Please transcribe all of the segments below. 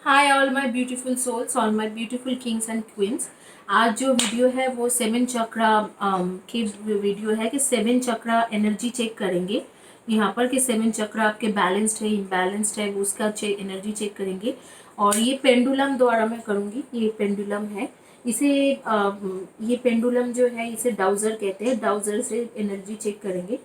Hi all my beautiful souls, all my beautiful kings and queens. आज जो video है वो सेवन चक्रा की वीडियो है कि सेवन चक्रा एनर्जी चेक करेंगे। यहाँ पर कि सेवन चक्रा आपके बैलेंस्ड है इम्बैलेंस्ड है, उसका एनर्जी चेक करेंगे। और ये पेंडुलम द्वारा मैं करूँगी। ये पेंडुलम है, इसे ये पेंडुलम जो है इसे डाउजर कहते हैं। डाउजर से एनर्जी चेक करेंगे।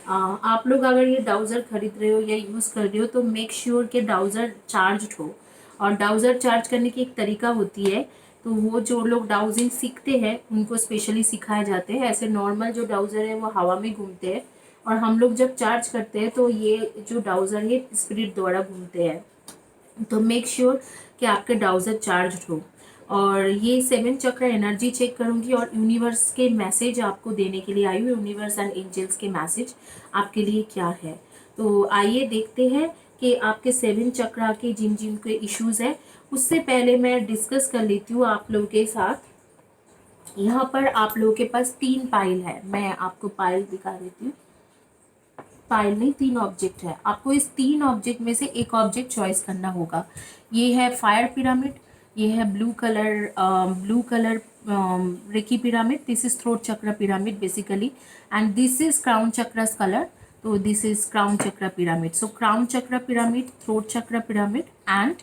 आप लोग अगर ये डाउजर खरीद रहे हो या यूज़ कर रहे हो तो मेक श्योर कि डाउजर चार्ज हो। और डाउजर चार्ज करने की एक तरीका होती है, तो वो जो लोग डाउजिंग सीखते हैं उनको स्पेशली सिखाए जाते हैं। ऐसे नॉर्मल जो डाउजर है वो हवा में घूमते हैं, और हम लोग जब चार्ज करते हैं तो ये जो डाउजर है स्पिरिट द्वारा घूमते हैं। तो मेक श्योर कि आपके डाउजर चार्ज हो। और ये सेवन चक्र एनर्जी चेक करूंगी और यूनिवर्स के मैसेज आपको देने के लिए आई हूँ। यूनिवर्स एंड एंजल्स के मैसेज आपके लिए क्या है, तो आइए देखते हैं कि आपके सेवन चक्रा के जिन जिन के इश्यूज है। उससे पहले मैं डिस्कस कर लेती हूँ आप लोगों के साथ। यहाँ पर आप लोगों के पास तीन पाइल है, मैं आपको पाइल दिखा देती हूँ। पाइल नहीं, तीन ऑब्जेक्ट है। आपको इस तीन ऑब्जेक्ट में से एक ऑब्जेक्ट चॉइस करना होगा। ये है फायर पिरामिड, ये है blue colour Reiki pyramid, this is throat chakra pyramid basically, and this is crown chakras colour. तो this is crown chakra pyramid. So crown chakra pyramid, throat chakra pyramid, and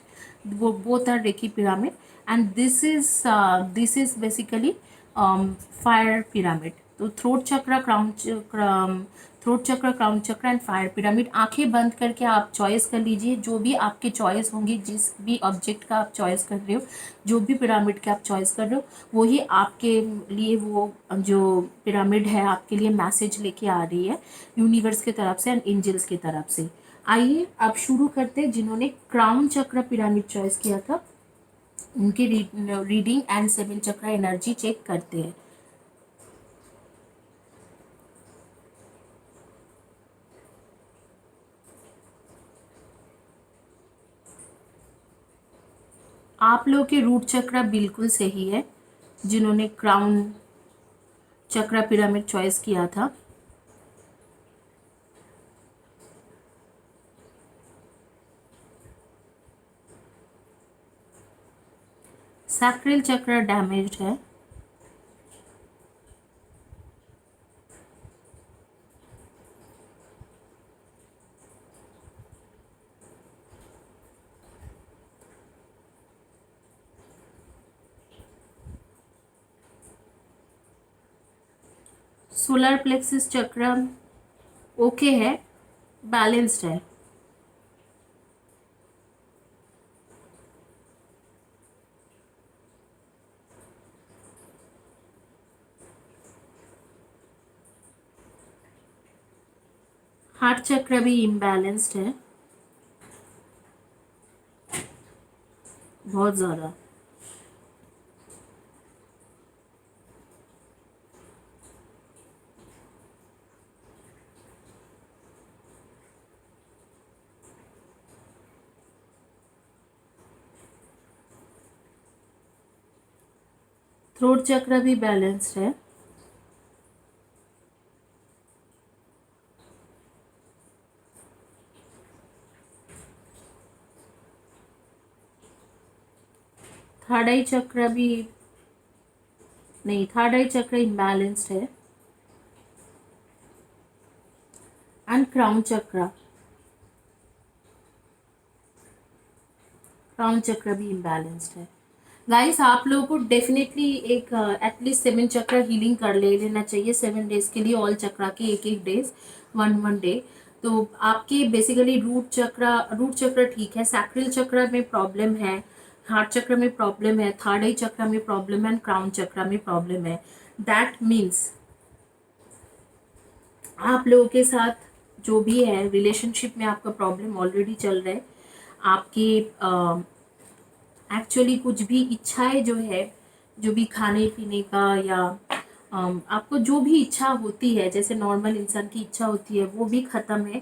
both are Reiki pyramid, and this is basically fire pyramid. तो throat चक्र, crown चक्र and fire pyramid. आंखें बंद करके आप choice कर लीजिए जो भी आपके चॉइस होंगी, जिस भी ऑब्जेक्ट का आप चॉइस कर रहे हो, जो भी पिरामिड का आप चॉइस कर रहे हो, वही आपके लिए वो जो पिरामिड है आपके लिए मैसेज लेके आ रही है यूनिवर्स की तरफ से एंड एंजल्स की तरफ से। आइए अब शुरू करते हैं। जिन्होंने क्राउन चक्र पिरामिड चॉइस किया था उनकी रीडिंग एंड सेवन चक्र एनर्जी चेक करते हैं। आप लोग के रूट चक्र बिल्कुल सही है जिन्होंने क्राउन चक्र पिरामिड चॉइस किया था। सैक्रल चक्र डैमेज्ड है। सोलर प्लेक्सिस चक्र ओके है, बैलेंस्ड है। हार्ट चक्र भी इम्बैलेंस्ड है, बहुत ज़्यादा। थ्रोट चक्र भी बैलेंस्ड है। थर्ड आई चक्र भी नहीं, थर्ड आई चक्र इम्बैलेंस्ड है। एंड क्राउन चक्र भी इम्बैलेंस्ड है। गाइस, आप लोगों को डेफिनेटली एक एटलीस्ट सेवन चक्र हीलिंग कर लेना चाहिए 7 डेज के लिए। ऑल चक्रा के एक एक डेज, वन डे। तो आपके बेसिकली रूट चक्र ठीक है, सैक्रल चक्र में प्रॉब्लम है, हार्ट चक्र में प्रॉब्लम है, थर्ड आई चक्र में प्रॉब्लम है, एंड क्राउन चक्र में प्रॉब्लम है। दैट मीन्स आप लोगों के साथ जो भी है रिलेशनशिप में आपका प्रॉब्लम ऑलरेडी चल रहा है। आपकी एक्चुअली कुछ भी इच्छाएं जो है, जो भी खाने पीने का या आपको जो भी इच्छा होती है, जैसे नॉर्मल इंसान की इच्छा होती है, वो भी ख़त्म है।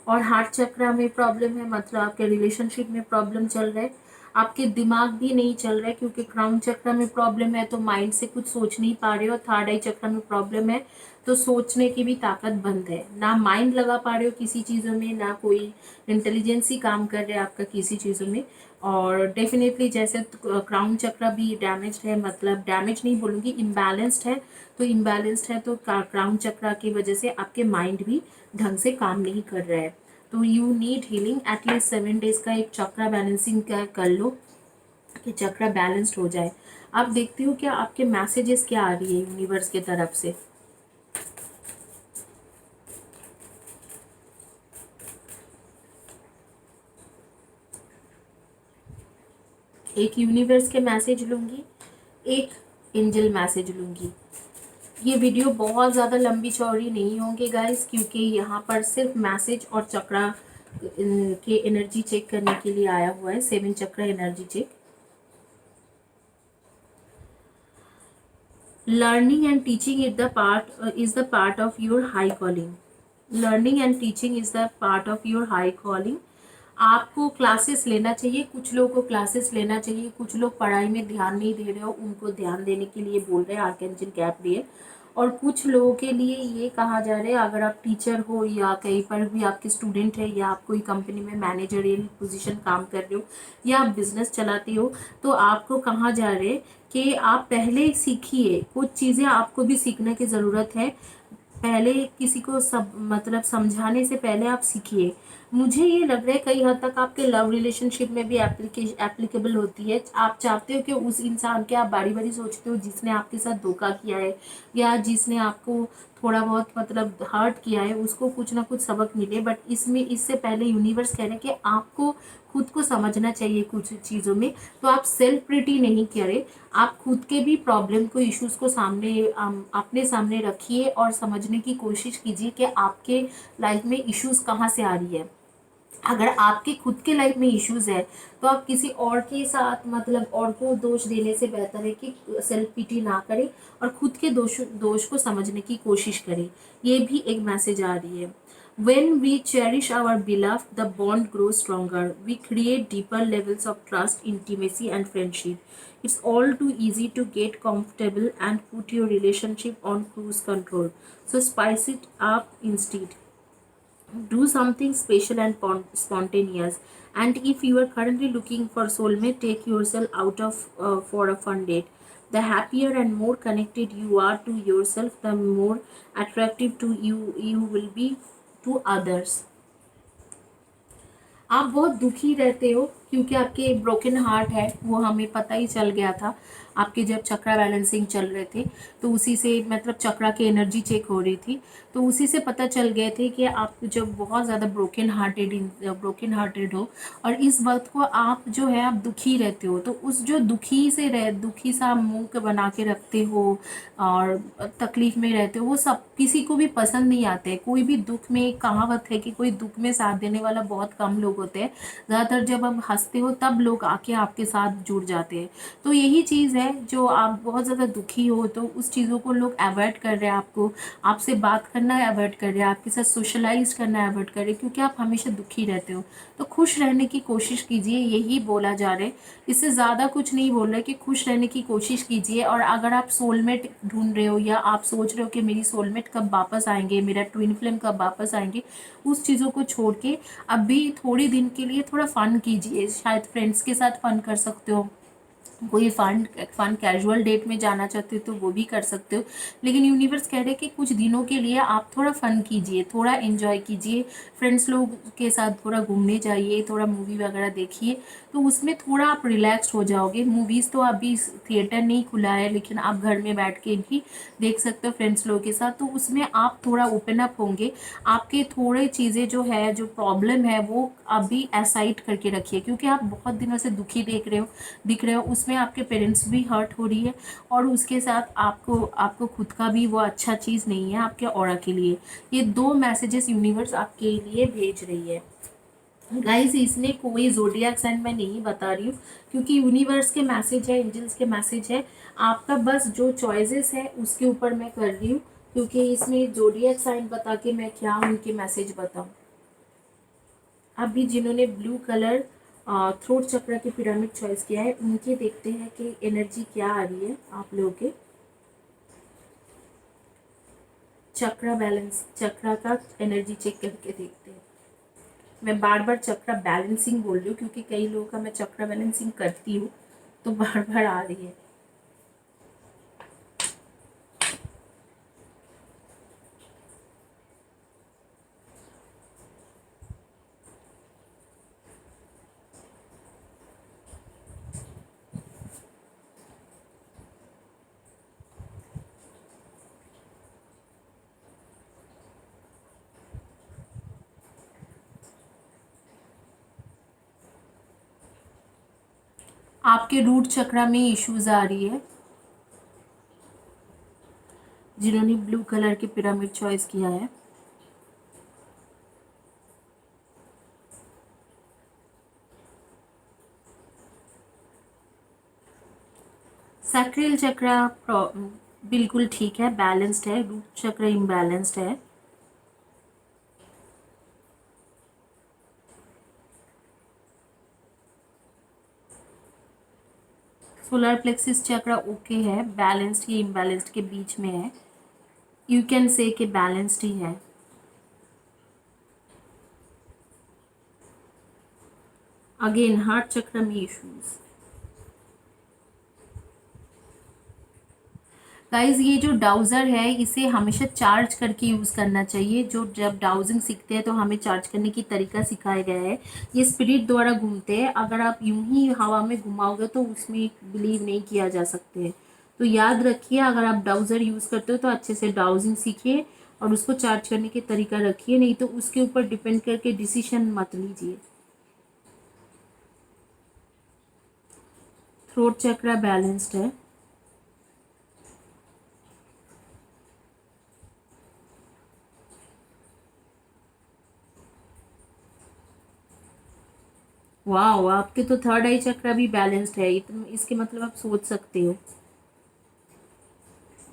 और हार्ट चक्र में प्रॉब्लम है, मतलब आपके रिलेशनशिप में प्रॉब्लम चल रहा है। आपके दिमाग भी नहीं चल रहा है क्योंकि क्राउन चक्र में प्रॉब्लम है तो माइंड से कुछ सोच नहीं पा रहे हो। थर्ड आई चक्र में प्रॉब्लम है तो सोचने की भी ताकत बंद है, ना माइंड लगा पा रहे हो किसी चीज़ों में, ना कोई इंटेलिजेंसी काम कर रहे हैं आपका किसी चीज़ों में। और डेफिनेटली जैसे क्राउन चक्रा भी डैमेज्ड है, मतलब डैमेज नहीं बोलूँगी, इम्बैलेंस्ड है। तो इम्बैलेंस्ड है तो क्राउन चक्रा की वजह से आपके माइंड भी ढंग से काम नहीं कर रहा है। तो you need healing, at least 7 days का एक चक्रा बैलेंसिंग का कर लो कि चक्रा बैलेंस्ड हो जाए। आप देखते हो क्या आपके मैसेजेस क्या आ रही है यूनिवर्स की तरफ से। एक यूनिवर्स के मैसेज लूँगी, एक एंजल मैसेज लूँगी। ये वीडियो बहुत ज़्यादा लंबी चौड़ी नहीं होंगे गाइस, क्योंकि यहाँ पर सिर्फ मैसेज और चक्रा के एनर्जी चेक करने के लिए आया हुआ है, 7 chakra energy check. Learning and teaching is the part of your high calling. Learning and teaching is the part of your high calling. आपको क्लासेस लेना चाहिए, कुछ लोगों को क्लासेस लेना चाहिए, कुछ लोग पढ़ाई में ध्यान नहीं दे रहे हो, उनको ध्यान देने के लिए बोल रहे हैं आर्कएंजल गैब्रिएल। और कुछ लोगों के लिए ये कहा जा रहा है, अगर आप टीचर हो या कहीं पर भी आपके स्टूडेंट है या आप कोई कंपनी में मैनेजरियल पोजीशन काम कर रहे हो या आप बिजनेस चलाते हो, तो आपको कहा जा रहा है कि आप पहले सीखिए, कुछ चीज़ें आपको भी सीखने की ज़रूरत है। पहले किसी को सब मतलब समझाने से पहले आप सीखिए। मुझे ये लग रहा है कई हद तक आपके लव रिलेशनशिप में भी एप्लीकेबल होती है। आप चाहते हो कि उस इंसान के, आप बारी बारी सोचते हो जिसने आपके साथ धोखा किया है या जिसने आपको थोड़ा बहुत मतलब हर्ट किया है, उसको कुछ ना कुछ सबक मिले। बट इसमें इससे पहले यूनिवर्स कह रहे हैं कि आपको खुद को समझना चाहिए कुछ चीज़ों में। तो आप सेल्फ प्रिटी नहीं करें, आप खुद के भी प्रॉब्लम को, इश्यूज को सामने अपने सामने रखिए और समझने की कोशिश कीजिए कि आपके लाइफ में इश्यूज कहाँ से आ रही है। अगर आपके खुद के लाइफ में इश्यूज है तो आप किसी और के साथ मतलब और को दोष देने से बेहतर है कि सेल्फ पिटी ना करें और खुद के दोष को समझने की कोशिश करें। ये भी एक मैसेज आ रही है। When we cherish our beloved, the bond grows stronger. We create deeper levels of trust, intimacy, and friendship. It's all too easy to get comfortable and put your relationship on cruise control. So spice it up instead. Do something special and spontaneous. And if you are currently looking for soulmate, take yourself out of for a fun date. The happier and more connected you are to yourself, the more attractive to you will be to others. आप बहुत दुखी रहते हो क्योंकि आपके broken heart है, वो हमें पता ही चल गया था आपके जब चक्रा बैलेंसिंग चल रहे थे। तो उसी से मतलब चक्रा की एनर्जी चेक हो रही थी, तो उसी से पता चल गए थे कि आप जब बहुत ज़्यादा ब्रोकन हार्टेड हो और इस वक्त को आप जो है आप दुखी रहते हो, तो उस जो दुखी सा मुंह बना के रखते हो और तकलीफ़ में रहते हो, वो सब किसी को भी पसंद नहीं आते। कोई भी दुख में, एक कहावत है कि कोई दुख में साथ देने वाला बहुत कम लोग होते हैं। ज़्यादातर जब आप हंसते हो तब लोग आके आपके साथ जुड़ जाते हैं। तो यही चीज़ है, जो आप बहुत ज़्यादा दुखी हो तो उस चीज़ों को लोग अवॉइड कर रहे हैं, आपको आपसे बात करना अवॉइड कर रहे हैं, आपके साथ सोशलाइज करना अवॉइड कर रहे हैं, क्योंकि आप हमेशा दुखी रहते हो। तो खुश रहने की कोशिश कीजिए, यही बोला जा रहा है। इससे ज़्यादा कुछ नहीं बोल रहे कि खुश रहने की कोशिश कीजिए। और अगर आप सोलमेट ढूंढ रहे हो या आप सोच रहे हो कि मेरी सोलमेट कब वापस आएंगे, मेरा ट्विन फ्लेम कब वापस आएंगे, उस चीज़ों को छोड़ के अभी थोड़ी दिन के लिए थोड़ा फन कीजिए। शायद फ्रेंड्स के साथ फन कर सकते हो, कोई फन कैजुअल डेट में जाना चाहते हो तो वो भी कर सकते हो। लेकिन यूनिवर्स कह रहे हैं कि कुछ दिनों के लिए आप थोड़ा फन कीजिए, थोड़ा एंजॉय कीजिए, फ्रेंड्स लोग के साथ थोड़ा घूमने जाइए, थोड़ा मूवी वगैरह देखिए, तो उसमें थोड़ा आप रिलैक्स हो जाओगे। मूवीज़ तो अभी थिएटर नहीं खुला है, लेकिन आप घर में बैठ के भी देख सकते हो फ्रेंड्स लोगों के साथ, तो उसमें आप थोड़ा ओपन अप होंगे। आपके थोड़े चीज़ें जो है, जो प्रॉब्लम है, वो अभी असाइड करके रखिए, क्योंकि आप बहुत दिनों से दुखी दिख रहे हो। उसमें आपके पेरेंट्स भी हर्ट हो रही है और उसके साथ आपको आपको खुद का भी वो अच्छा चीज़ नहीं है आपके ऑरा के लिए। ये दो मैसेजेस यूनिवर्स आपके लिए भेज रही है गाइस। इसमें कोई ज़ोडिएक साइन मैं नहीं बता रही हूँ, क्योंकि यूनिवर्स के मैसेज है, एंजल्स के मैसेज है। आपका बस जो चॉइसेस है उसके ऊपर मैं कर रही हूँ, क्योंकि इसमें ज़ोडिएक साइन बता के मैं क्या उनके मैसेज बताऊँ। अभी जिन्होंने ब्लू कलर थ्रोट चक्र की पिरामिड चॉइस किया है, उनके देखते हैं कि एनर्जी क्या आ रही है आप लोगों के चक्रा बैलेंस, चक्रा का एनर्जी चेक करके देखते हैं। मैं बार बार चक्रा बैलेंसिंग बोल रही हूँ क्योंकि कई लोगों का मैं चक्रा बैलेंसिंग करती हूँ तो बार बार आ रही है। आपके रूट चक्रा में इश्यूज आ रही है। जिन्होंने ब्लू कलर की पिरामिड चॉइस किया है, सैक्रल चक्रा बिल्कुल ठीक है, बैलेंस्ड है। रूट चक्र इम्बैलेंस्ड है। सोलर प्लेक्सिस चक्र ओके है, बैलेंस्ड या इम्बैलेंस्ड के बीच में है। यू कैन से कि बैलेंस्ड ही है। अगेन हार्ट चक्र में इश्यूज। गाइज ये जो डाउजर है इसे हमेशा चार्ज करके यूज़ करना चाहिए। जो जब डाउजिंग सीखते हैं तो हमें चार्ज करने की तरीका सिखाया गया है। ये स्पिरिट द्वारा घूमते हैं, अगर आप यूं ही हवा में घुमाओगे तो उसमें बिलीव नहीं किया जा सकते हैं। तो याद रखिए, अगर आप डाउजर यूज़ करते हो तो अच्छे से डाउजिंग सीखिए और उसको चार्ज करने की तरीका रखिए, नहीं तो उसके ऊपर डिपेंड करके डिसीजन मत लीजिए। थ्रोट चक्रा बैलेंस्ड है। वाह, आपके तो थर्ड आई चक्र भी बैलेंस्ड है। इसके मतलब आप सोच सकते हो,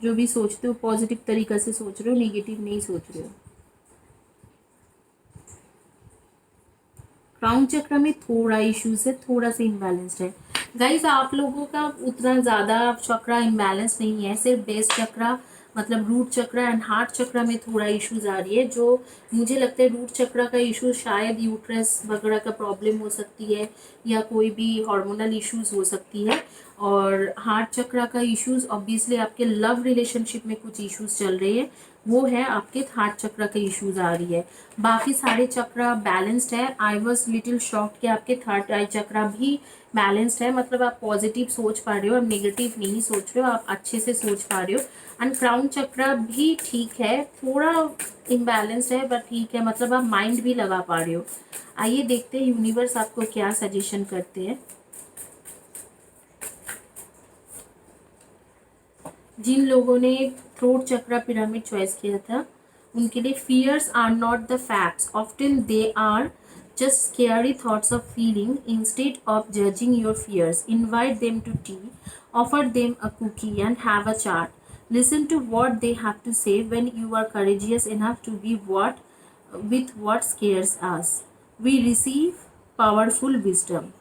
जो भी सोचते हो पॉजिटिव तरीका से सोच रहे हो, नेगेटिव नहीं सोच रहे हो। क्राउन चक्र में थोड़ा इश्यूज है, थोड़ा सा इम्बैलेंस्ड है। गाइस आप लोगों का उतना ज़्यादा चक्रा इम्बैलेंस नहीं है, सिर्फ बेस चक्रा मतलब रूट चक्र एंड हार्ट चक्र में थोड़ा इश्यूज आ रही है। जो मुझे लगता है रूट चक्र का इशू शायद यूट्रस वगैरह का प्रॉब्लम हो सकती है या कोई भी हार्मोनल इश्यूज हो सकती है। और हार्ट चक्र का इश्यूज ऑब्वियसली आपके लव रिलेशनशिप में कुछ इश्यूज चल रहे हैं, वो है आपके हार्ट चक्र के इश्यूज आ रही है। बाकी सारे चक्र बैलेंस्ड है। आई वॉज लिटिल शॉक्ड कि आपके थर्ड आई चक्र भी बैलेंस्ड है, मतलब आप पॉजिटिव सोच पा रहे हो, आप नेगेटिव नहीं सोच रहे हो, आप अच्छे से सोच पा रहे हो। एंड क्राउन चक्र भी ठीक है, थोड़ा इम्बैलेंस्ड है बट ठीक है, मतलब आप माइंड भी लगा पा रहे हो। आइए देखते हैं यूनिवर्स आपको क्या सजेशन करते हैं। जिन लोगों ने थ्रोट चक्र पिरामिड चॉइस किया था उनके लिए fears are not the facts, often they are just scary thoughts of feeling. Instead of judging your fears, invite them to tea, offer them a cookie and have a chat. Listen to what they have to say when you are courageous enough to be what with what scares us. We receive powerful wisdom.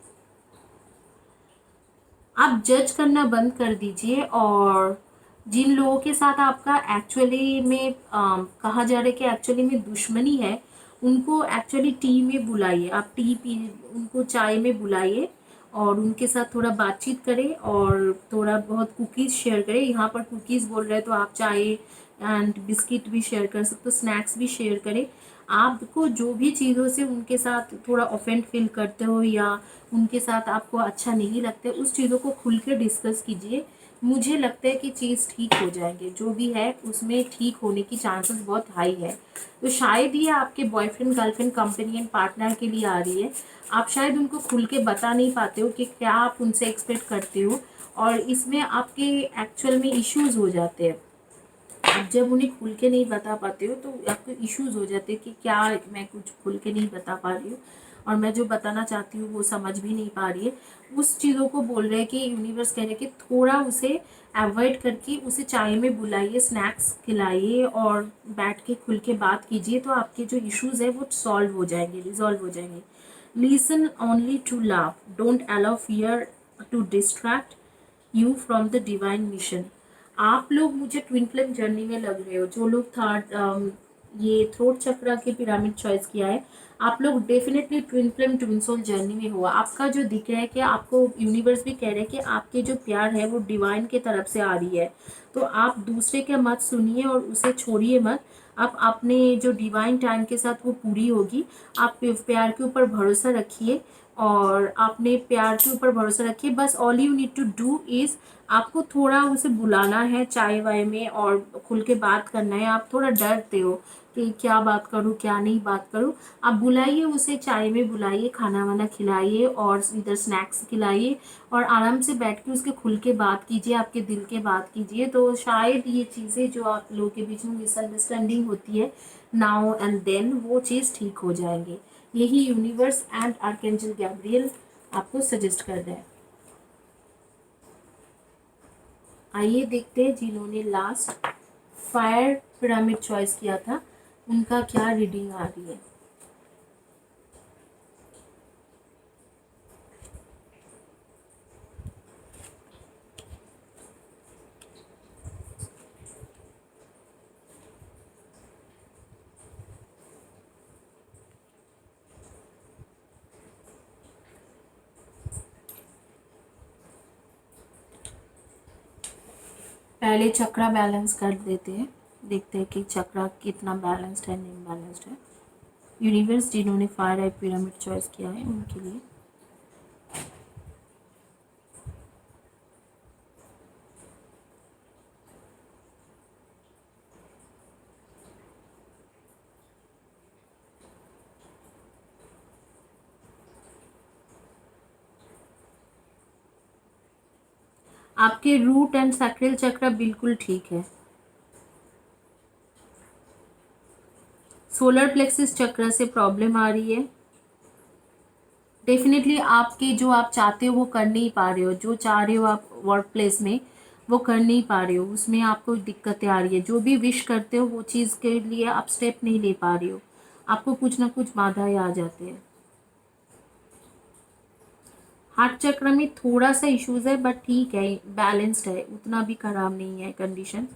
आप जज करना बंद कर दीजिए और जिन लोगों के साथ आपका एक्चुअली में कहा जा रहा है कि एक्चुअली में दुश्मनी है, उनको एक्चुअली टी में बुलाइए। आप टी पी, उनको चाय में बुलाइए और उनके साथ थोड़ा बातचीत करें और थोड़ा बहुत कुकीज़ शेयर करें। यहाँ पर कुकीज़ बोल रहे हैं तो आप चाय एंड बिस्किट भी शेयर कर सकते हो, स्नैक्स भी शेयर करें। आपको जो भी चीज़ों से उनके साथ थोड़ा ऑफेंड फील करते हो या उनके साथ आपको अच्छा नहीं लगता है, उस चीज़ों को खुल के डिस्कस कीजिए। मुझे लगता है कि चीज़ ठीक हो जाएंगे, जो भी है उसमें ठीक होने की चांसेस बहुत हाई है। तो शायद ये आपके बॉयफ्रेंड गर्लफ्रेंड कंपेनियन पार्टनर के लिए आ रही है। आप शायद उनको खुल के बता नहीं पाते हो कि क्या आप उनसे एक्सपेक्ट करते हो और इसमें आपके एक्चुअल में इश्यूज हो जाते हैं। अब जब उन्हें खुल के नहीं बता पाते हो तो आपको इश्यूज हो जाते हैं कि क्या मैं कुछ खुल के नहीं बता पा रही हूँ और मैं जो बताना चाहती हूँ वो समझ भी नहीं पा रही है। उस चीज़ों को बोल रहे हैं कि यूनिवर्स कह रहे हैं कि थोड़ा उसे अवॉइड करके उसे चाय में बुलाइए, स्नैक्स खिलाइए और बैठ के खुल के बात कीजिए, तो आपके जो इश्यूज है वो सॉल्व हो जाएंगे, रिजॉल्व हो जाएंगे। Listen only to laugh, don't allow fear to distract you from the divine mission. आप लोग मुझे ट्विन फ्लेम जर्नी में लग रहे हो, जो लोग थर्ड ये थ्रोट चक्रा के पिरामिड चॉइस किया है, आप लोग definitely twin flame twin soul journey में हुआ। आपका जो दिख रहा है कि आपको यूनिवर्स भी कह रहे हैं कि आपके जो प्यार है वो डिवाइन के तरफ से आ रही है। तो आप दूसरे के मत सुनिए और उसे छोड़िए मत। आप अपने जो डिवाइन टाइम के साथ वो पूरी होगी। आप प्यार के ऊपर भरोसा रखिए और आपने प्यार के ऊपर भरोसा रखिए। बस all you need to do is आपको थोड़ा उसे बुलाना है चाय वाय में और खुल के बात करना है। आप थोड़ा डरते हो कि क्या बात करूँ क्या नहीं बात करूँ, आप बुलाइए उसे, चाय में बुलाइए, खाना वाना खिलाइए और इधर स्नैक्स खिलाइए और आराम से बैठ के उसके खुल के बात कीजिए, आपके दिल के बात कीजिए। तो शायद ये चीज़ें जो आप लोगों के बीच में मिसअंडरस्टैंडिंग होती है नाउ एंड देन, वो चीज़ ठीक हो जाएंगे। यही यूनिवर्स एंड आर्कएंजल गैब्रियल आपको सजेस्ट कर रहे हैं। आइए देखते हैं जिन्होंने लास्ट फायर पिरामिड चॉइस किया था उनका क्या रीडिंग आ रही है। पहले चक्रा बैलेंस कर देते हैं, देखते हैं कि चक्रा कितना बैलेंस्ड है नहीं बैलेंस्ड है। यूनिवर्स जिन्होंने फायर आई पिरामिड चॉइस किया है उनके लिए। आपके रूट एंड सैक्रल चक्र बिल्कुल ठीक है। सोलर प्लेक्सिस चक्र से प्रॉब्लम आ रही है। डेफिनेटली आपके जो आप चाहते हो वो कर नहीं पा रहे हो, जो चाह रहे हो आप वर्क प्लेस में वो कर नहीं पा रहे हो, उसमें आपको दिक्कतें आ रही है। जो भी विश करते हो वो चीज़ के लिए आप स्टेप नहीं ले पा रहे हो, आपको कुछ ना कुछ बाधाएं आ जाते हैं। हार्ट चक्र में थोड़ा सा इश्यूज है बट ठीक है, बैलेंस्ड है, उतना भी खराब नहीं है कंडीशन।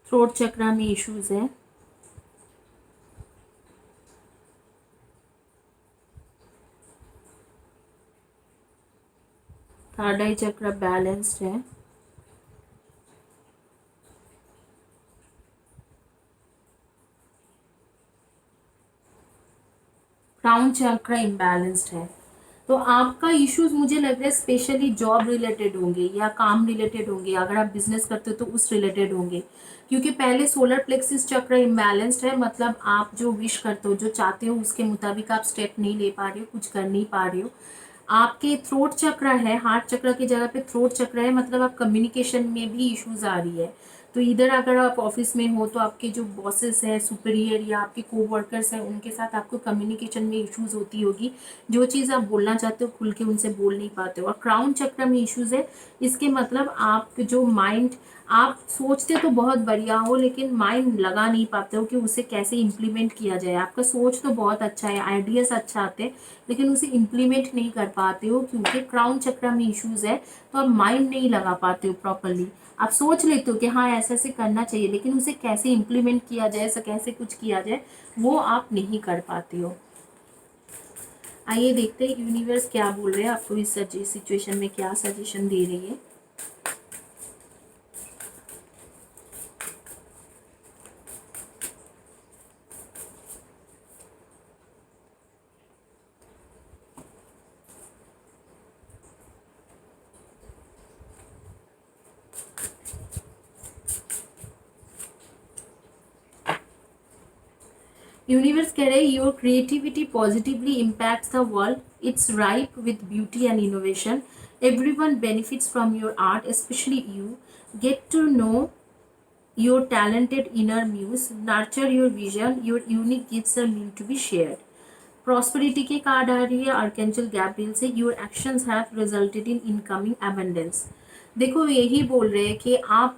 थ्रोट चक्र में इश्यूज है। थर्ड आई चक्र बैलेंस्ड है। क्राउन चक्र इम्बैलेंस्ड है। तो आपका इश्यूज मुझे लग रहा है स्पेशली जॉब रिलेटेड होंगे या काम रिलेटेड होंगे। अगर आप बिजनेस करते हो तो उस रिलेटेड होंगे, क्योंकि पहले सोलर प्लेक्सिस चक्र इम्बैलेंस्ड है। मतलब आप जो विश करते हो जो चाहते हो उसके मुताबिक आप स्टेप नहीं ले पा रहे हो, कुछ कर नहीं पा रहे हो। आपके थ्रोट चक्र है, हार्ट चक्र की जगह पे थ्रोट चक्र है, मतलब आप कम्युनिकेशन में भी इश्यूज आ रही है। तो इधर अगर आप ऑफिस में हो तो आपके जो बॉसेस हैं, सुपीरियर या आपके कोवर्कर्स हैं, उनके साथ आपको कम्युनिकेशन में इश्यूज होती होगी। जो चीज़ आप बोलना चाहते हो खुल के उनसे बोल नहीं पाते हो। और क्राउन चक्र में इश्यूज है, इसके मतलब आप जो माइंड आप सोचते तो बहुत बढ़िया हो लेकिन माइंड लगा नहीं पाते हो कि उसे कैसे इम्प्लीमेंट किया जाए। आपका सोच तो बहुत अच्छा है, आइडियाज अच्छा आते हैं, लेकिन उसे इम्प्लीमेंट नहीं कर पाते हो क्योंकि क्राउन चक्र में इश्यूज है। तो आप माइंड नहीं लगा पाते हो प्रॉपरली। आप सोच लेते हो कि हाँ ऐसे ऐसे करना चाहिए, लेकिन उसे कैसे इम्प्लीमेंट किया जाए, ऐसा कैसे कुछ किया जाए, वो आप नहीं कर पाते हो। आइए देखते हैं यूनिवर्स क्या बोल रहे हैं आपको इस सिचुएशन में, क्या सजेशन दे रही है। यूनिवर्स कह रहे हैं your creativity positively impacts the world, it's ripe with beauty and innovation, everyone benefits from your art, especially you. Get to know your talented inner muse, nurture your vision, your unique gifts are meant to be shared. Prosperity के card आ रही है archangel Gabriel से। Your actions have resulted in incoming abundance, देखो यही बोल रहे हैं कि आप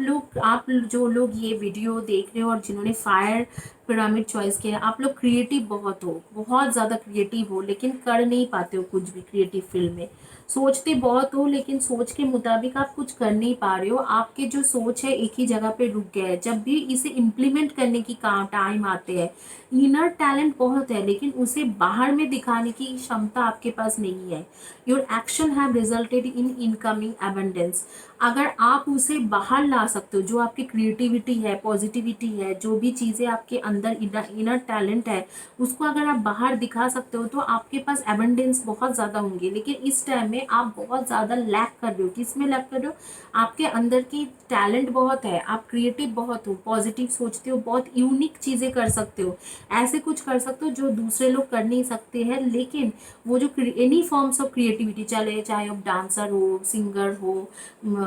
जो लोग ये वीडियो देख रहे हो और जिन्होंने फायर पिरामिड चॉइस किया, आप लोग क्रिएटिव बहुत हो, बहुत ज़्यादा क्रिएटिव हो, लेकिन कर नहीं पाते हो कुछ भी क्रिएटिव फील्ड में। सोचते बहुत हो लेकिन सोच के मुताबिक आप कुछ कर नहीं पा रहे हो। आपके जो सोच है एक ही जगह पे रुक गया है। जब भी इसे इम्प्लीमेंट करने की काम टाइम आते हैं, इनर टैलेंट बहुत है लेकिन उसे बाहर में दिखाने की क्षमता आपके पास नहीं है। Your action have resulted in incoming abundance. अगर आप उसे बाहर ला सकते हो, जो आपकी क्रिएटिविटी है, पॉजिटिविटी है, जो भी चीज़ें आपके अंदर इनर टैलेंट है, उसको अगर आप बाहर दिखा सकते हो तो आपके पास एबंडेंस बहुत ज़्यादा होंगे। लेकिन इस टाइम में आप बहुत ज़्यादा लैक कर रहे हो। किस में लैक कर रहे हो? आपके अंदर की टैलेंट बहुत है, आप क्रिएटिव बहुत हो, पॉजिटिव सोचते हो, बहुत यूनिक चीज़ें कर सकते हो, ऐसे कुछ कर सकते हो जो दूसरे लोग कर नहीं सकते हैं। लेकिन वो जो एनी फॉर्म्स ऑफ क्रिएटिविटी, चले चाहे आप डांसर हो, सिंगर हो,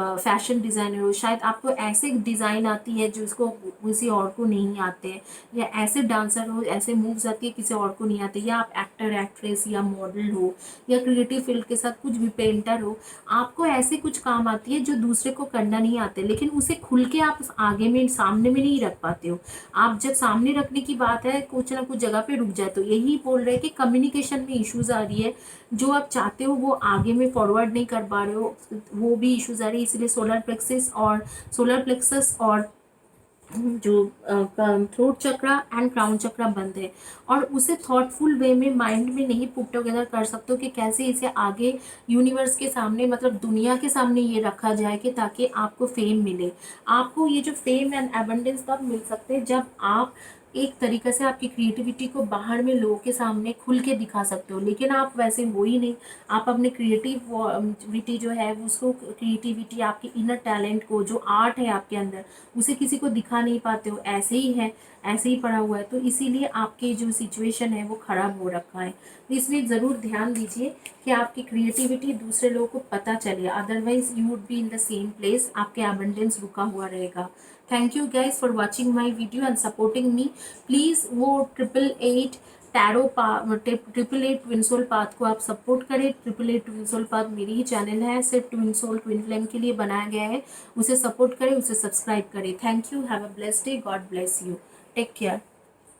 फैशन डिज़ाइनर हो, शायद आपको ऐसे डिज़ाइन आती है जो इसको किसी और को नहीं आते हैं, या ऐसे डांसर हो, ऐसे मूव्स आती है किसी और को नहीं आते, या आप एक्टर एक्ट्रेस या मॉडल हो, या क्रिएटिव फील्ड के साथ कुछ भी पेंटर हो, आपको ऐसे कुछ काम आती है जो दूसरे को करना नहीं आते, लेकिन उसे खुल के आप आगे में सामने में नहीं रख पाते हो। आप जब सामने रखने की बात है, कुछ ना कुछ जगह पे रुक जाए। तो यही बोल रहे हैं कि कम्युनिकेशन में इश्यूज आ रही है, जो आप चाहते हो वो आगे में फॉरवर्ड नहीं कर पा रहे हो, वो भी इश्यूज आ रही है। इसलिए सोलर प्लेक्सस और जो थ्रोट चक्रा एंड क्राउन चक्रा बंद है, और उसे थॉटफुल वे में माइंड में नहीं पुट टुगेदर कर सकते हो कि कैसे इसे आगे यूनिवर्स के सामने, मतलब दुनिया के सामने ये रखा जाए कि ताकि आपको फेम मिले। आपको ये जो फेम एंड एबंडेंस तब मिल सकते हैं जब आप एक तरीके से आपकी क्रिएटिविटी को बाहर में लोगों के सामने खुल के दिखा सकते हो। लेकिन आप वैसे हो ही नहीं। आप अपने क्रिएटिविटी जो है उसको, क्रिएटिविटी आपके इनर टैलेंट को, जो आर्ट है आपके अंदर, उसे किसी को दिखा नहीं पाते हो, ऐसे ही है, ऐसे ही पड़ा हुआ है। तो इसीलिए आपकी जो सिचुएशन है वो ख़राब हो रखा है। तो इसलिए ज़रूर ध्यान दीजिए कि आपकी क्रिएटिविटी दूसरे लोगों को पता चले, otherwise you would be in the same place, आपके एबंडेंस रुका हुआ रहेगा। Thank you guys for watching my video and supporting me. Please वो 888 triple eight twin soul path को आप सपोर्ट करें। Triple eight twin soul path मेरी ही चैनल है, सिर्फ ट्विन सोल ट्विन फ्लेम के लिए बनाया गया है। उसे सपोर्ट करें, उसे सब्सक्राइब करें। Thank you, have a blessed day, God bless you, take care.